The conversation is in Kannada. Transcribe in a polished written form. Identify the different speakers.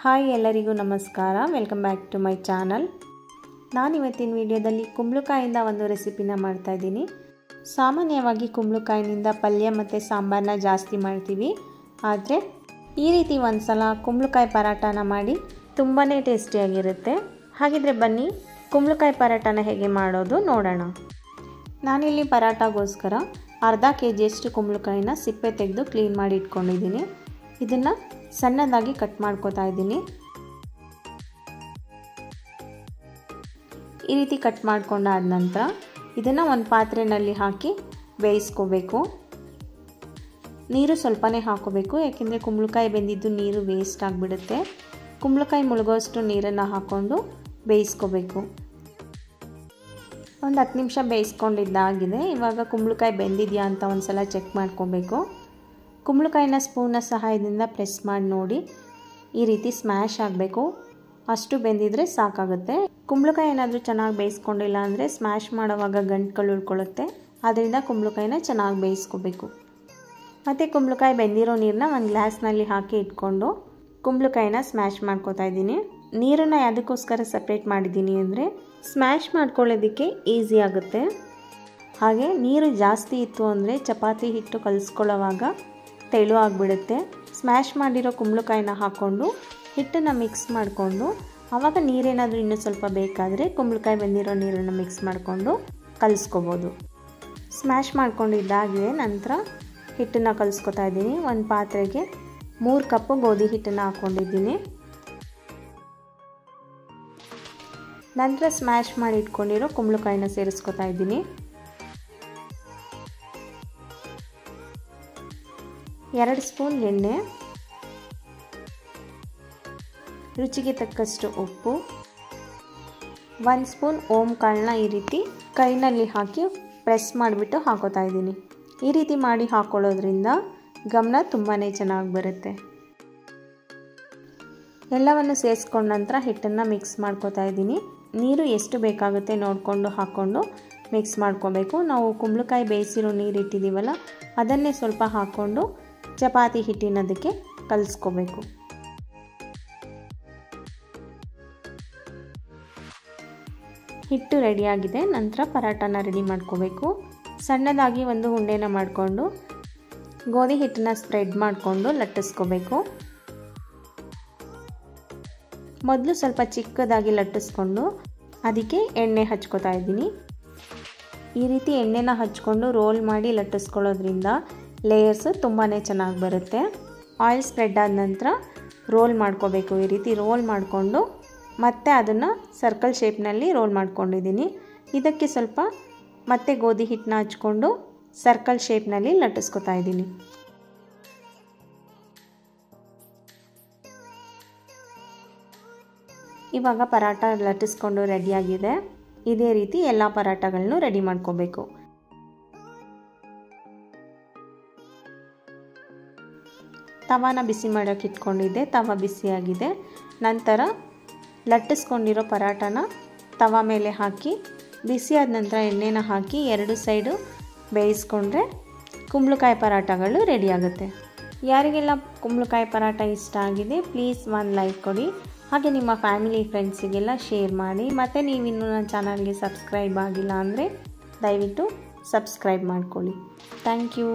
Speaker 1: ಹಾಯ್ ಎಲ್ಲರಿಗೂ ನಮಸ್ಕಾರ, welcome back to my channel. ನಾನು ಇವತ್ತಿನ ವಿಡಿಯೋದಲ್ಲಿ ಕುಂಬಳಕಾಯಿಂದ ಒಂದು ರೆಸಿಪಿನ ಮಾಡ್ತಾ ಇದ್ದೀನಿ. ಸಾಮಾನ್ಯವಾಗಿ ಕುಂಬಳಕಾಯಿನಿಂದ ಪಲ್ಯ ಮತ್ತು ಸಾಂಬಾರನ್ನ ಜಾಸ್ತಿ ಮಾಡ್ತೀವಿ, ಆದರೆ ಈ ರೀತಿ ಒಂದು ಸಲ ಕುಂಬಳಕಾಯಿ ಪರಾಟನ ಮಾಡಿ ತುಂಬಾ ಟೇಸ್ಟಿಯಾಗಿರುತ್ತೆ. ಹಾಗಿದ್ರೆ ಬನ್ನಿ ಕುಂಬಳಕಾಯಿ ಪರಾಟನ ಹೇಗೆ ಮಾಡೋದು ನೋಡೋಣ. ನಾನಿಲ್ಲಿ ಪರಾಟಗೋಸ್ಕರ ಅರ್ಧ ಕೆಜಿಯಷ್ಟು ಕುಂಬಳಕಾಯಿನ ಸಿಪ್ಪೆ ತೆಗೆದು ಕ್ಲೀನ್ ಮಾಡಿ ಇಟ್ಕೊಂಡಿದ್ದೀನಿ. ಇದನ್ನು ಸಣ್ಣದಾಗಿ ಕಟ್ ಮಾಡ್ಕೋತಾ ಇದ್ದೀನಿ. ಈ ರೀತಿ ಕಟ್ ಮಾಡ್ಕೊಂಡಾದ ನಂತರ ಇದನ್ನು ಒಂದು ಪಾತ್ರೆಯಲ್ಲಿ ಹಾಕಿ ಬೇಯಿಸ್ಕೋಬೇಕು. ನೀರು ಸ್ವಲ್ಪನೇ ಹಾಕೋಬೇಕು, ಯಾಕೆಂದರೆ ಕುಂಬಳಕಾಯಿ ಬೆಂದಿದ್ದು ನೀರು ವೇಸ್ಟ್ ಆಗಿಬಿಡುತ್ತೆ. ಕುಂಬಳಕಾಯಿ ಮುಳುಗೋಷ್ಟು ನೀರನ್ನು ಹಾಕ್ಕೊಂಡು ಬೇಯಿಸ್ಕೋಬೇಕು. ಒಂದು 10 ನಿಮಿಷ ಬೇಯಿಸ್ಕೊಂಡಿದ್ದಾಗಿದೆ. ಇವಾಗ ಕುಂಬಳಕಾಯಿ ಬೆಂದಿದೆಯಾ ಅಂತ ಒಂದು ಸಲ ಚೆಕ್ ಮಾಡ್ಕೋಬೇಕು. ಕುಂಬಳಕಾಯಿನ ಸ್ಪೂನ್ನ ಸಹಾಯದಿಂದ ಪ್ರೆಸ್ ಮಾಡಿ ನೋಡಿ, ಈ ರೀತಿ ಸ್ಮ್ಯಾಶ್ ಆಗಬೇಕು. ಅಷ್ಟು ಬೆಂದಿದ್ರೆ ಸಾಕಾಗುತ್ತೆ. ಕುಂಬಳಕಾಯಿ ಏನಾದರೂ ಚೆನ್ನಾಗಿ ಬೇಯಿಸ್ಕೊಂಡಿಲ್ಲ ಅಂದರೆ ಸ್ಮ್ಯಾಶ್ ಮಾಡೋವಾಗ ಗಂಟುಗಳು ಉಳ್ಕೊಳ್ಳುತ್ತೆ. ಆದ್ದರಿಂದ ಕುಂಬಳಕಾಯಿನ ಚೆನ್ನಾಗಿ ಬೇಯಿಸ್ಕೋಬೇಕು. ಮತ್ತು ಕುಂಬಳಕಾಯಿ ಬೆಂದಿರೋ ನೀರನ್ನ ಒಂದು ಗ್ಲಾಸ್ನಲ್ಲಿ ಹಾಕಿ ಇಟ್ಕೊಂಡು ಕುಂಬಳಕಾಯಿನ ಸ್ಮ್ಯಾಶ್ ಮಾಡ್ಕೋತಾ ಇದ್ದೀನಿ. ನೀರನ್ನು ಯಾವುದಕ್ಕೋಸ್ಕರ ಸಪ್ರೇಟ್ ಮಾಡಿದ್ದೀನಿ ಅಂದರೆ ಸ್ಮ್ಯಾಶ್ ಮಾಡ್ಕೊಳ್ಳೋದಕ್ಕೆ ಈಸಿ ಆಗುತ್ತೆ. ಹಾಗೆ ನೀರು ಜಾಸ್ತಿ ಇತ್ತು ಅಂದರೆ ಚಪಾತಿ ಹಿಟ್ಟು ಕಲಿಸ್ಕೊಳ್ಳೋವಾಗ ತೆಳು ಆಗಿಬಿಡುತ್ತೆ. ಸ್ಮ್ಯಾಶ್ ಮಾಡಿರೋ ಕುಂಬಳಕಾಯಿನ ಹಾಕ್ಕೊಂಡು ಹಿಟ್ಟನ್ನು ಮಿಕ್ಸ್ ಮಾಡಿಕೊಂಡು ಆವಾಗ ನೀರೇನಾದರೂ ಇನ್ನೂ ಸ್ವಲ್ಪ ಬೇಕಾದರೆ ಕುಂಬಳಕಾಯಿ ಬೆಂದಿರೋ ನೀರನ್ನು ಮಿಕ್ಸ್ ಮಾಡಿಕೊಂಡು ಕಲಿಸ್ಕೋಬೋದು. ಸ್ಮ್ಯಾಶ್ ಮಾಡ್ಕೊಂಡಿದ್ದಾಗಿದೆ. ನಂತರ ಹಿಟ್ಟನ್ನು ಕಲಿಸ್ಕೊತಾ ಇದ್ದೀನಿ. ಒಂದು ಪಾತ್ರೆಗೆ 3 ಕಪ್ಪು ಗೋಧಿ ಹಿಟ್ಟನ್ನು ಹಾಕ್ಕೊಂಡಿದ್ದೀನಿ. ನಂತರ ಸ್ಮ್ಯಾಶ್ ಮಾಡಿ ಇಟ್ಕೊಂಡಿರೋ ಕುಂಬಳಕಾಯಿನ ಸೇರಿಸ್ಕೊತಾ ಇದ್ದೀನಿ. 2 ಸ್ಪೂನ್ ಎಣ್ಣೆ, ರುಚಿಗೆ ತಕ್ಕಷ್ಟು ಉಪ್ಪು, 1 ಸ್ಪೂನ್ ಓಂ ಕಾಳನ್ನ ಈ ರೀತಿ ಕೈನಲ್ಲಿ ಹಾಕಿ ಪ್ರೆಸ್ ಮಾಡಿಬಿಟ್ಟು ಹಾಕೋತಾ ಇದ್ದೀನಿ. ಈ ರೀತಿ ಮಾಡಿ ಹಾಕೊಳ್ಳೋದ್ರಿಂದ ಗಮನ ತುಂಬಾ ಚೆನ್ನಾಗಿ ಬರುತ್ತೆ. ಎಲ್ಲವನ್ನು ಸೇರಿಸ್ಕೊಂಡ ನಂತರ ಹಿಟ್ಟನ್ನು ಮಿಕ್ಸ್ ಮಾಡ್ಕೋತಾ ಇದ್ದೀನಿ. ನೀರು ಎಷ್ಟು ಬೇಕಾಗುತ್ತೆ ನೋಡಿಕೊಂಡು ಹಾಕ್ಕೊಂಡು ಮಿಕ್ಸ್ ಮಾಡ್ಕೋಬೇಕು. ನಾವು ಕುಂಬಳಕಾಯಿ ಬೇಯಿಸಿರೋ ನೀರು ಇಟ್ಟಿದ್ದೀವಲ್ಲ, ಅದನ್ನೇ ಸ್ವಲ್ಪ ಹಾಕ್ಕೊಂಡು ಚಪಾತಿ ಹಿಟ್ಟಿನದಕ್ಕೆ ಕಲಿಸ್ಕೋಬೇಕು. ಹಿಟ್ಟು ರೆಡಿಯಾಗಿದೆ. ನಂತರ ಪರಾಟನ ರೆಡಿ ಮಾಡ್ಕೋಬೇಕು. ಸಣ್ಣದಾಗಿ ಒಂದು ಉಂಡೆನ ಮಾಡಿಕೊಂಡು ಗೋಧಿ ಹಿಟ್ಟನ್ನ ಸ್ಪ್ರೆಡ್ ಮಾಡಿಕೊಂಡು ಲಟ್ಟಿಸ್ಕೋಬೇಕು. ಮೊದಲು ಸ್ವಲ್ಪ ಚಿಕ್ಕದಾಗಿ ಲಟ್ಟಿಸ್ಕೊಂಡು ಅದಕ್ಕೆ ಎಣ್ಣೆ ಹಚ್ಕೋತಾ ಇದ್ದೀನಿ. ಈ ರೀತಿ ಎಣ್ಣೆನ ಹಚ್ಕೊಂಡು ರೋಲ್ ಮಾಡಿ ಲಟ್ಟಿಸ್ಕೊಳ್ಳೋದ್ರಿಂದ ಲೇಯರ್ಸು ತುಂಬಾ ಚೆನ್ನಾಗಿ ಬರುತ್ತೆ. ಆಯಿಲ್ ಸ್ಪ್ರೆಡ್ ಆದ ನಂತರ ರೋಲ್ ಮಾಡ್ಕೋಬೇಕು. ಈ ರೀತಿ ರೋಲ್ ಮಾಡಿಕೊಂಡು ಮತ್ತೆ ಅದನ್ನು ಸರ್ಕಲ್ ಶೇಪ್ನಲ್ಲಿ ರೋಲ್ ಮಾಡ್ಕೊಂಡಿದ್ದೀನಿ. ಇದಕ್ಕೆ ಸ್ವಲ್ಪ ಮತ್ತೆ ಗೋಧಿ ಹಿಟ್ಟನ್ನ ಹಚ್ಕೊಂಡು ಸರ್ಕಲ್ ಶೇಪ್ನಲ್ಲಿ ಲಟ್ಟಿಸ್ಕೊತಾ ಇದ್ದೀನಿ. ಇವಾಗ ಪರಾಟ ಲಟ್ಟಿಸ್ಕೊಂಡು ರೆಡಿಯಾಗಿದೆ. ಇದೇ ರೀತಿ ಎಲ್ಲ ಪರಾಟಗಳನ್ನು ರೆಡಿ ಮಾಡ್ಕೋಬೇಕು. ತವಾನ ಬಿಸಿ ಮಾಡೋಕ್ಕೆ ಇಟ್ಕೊಂಡಿದ್ದೆ. ತವ ಬಿಸಿಯಾಗಿದೆ. ನಂತರ ಲಟ್ಟಿಸ್ಕೊಂಡಿರೋ ಪರಾಟನ ತವ ಮೇಲೆ ಹಾಕಿ ಬಿಸಿಯಾದ ನಂತರ ಎಣ್ಣೆನ ಹಾಕಿ 2 ಸೈಡು ಬೇಯಿಸ್ಕೊಂಡ್ರೆ ಕುಂಬಳಕಾಯಿ ಪರಾಟಗಳು ರೆಡಿಯಾಗುತ್ತೆ. ಯಾರಿಗೆಲ್ಲ ಕುಂಬಳಕಾಯಿ ಪರಾಟ ಇಷ್ಟ ಆಗಿದೆ ಪ್ಲೀಸ್ ಒಂದು ಲೈಕ್ ಕೊಡಿ. ಹಾಗೆ ನಿಮ್ಮ ಫ್ಯಾಮಿಲಿ ಫ್ರೆಂಡ್ಸಿಗೆಲ್ಲ ಶೇರ್ ಮಾಡಿ. ಮತ್ತು ನೀವಿನ್ನೂ ನನ್ನ ಚಾನಲ್ಗೆ ಸಬ್ಸ್ಕ್ರೈಬ್ ಆಗಿಲ್ಲ ಅಂದರೆ ದಯವಿಟ್ಟು ಸಬ್ಸ್ಕ್ರೈಬ್ ಮಾಡ್ಕೊಳ್ಳಿ. Thank you.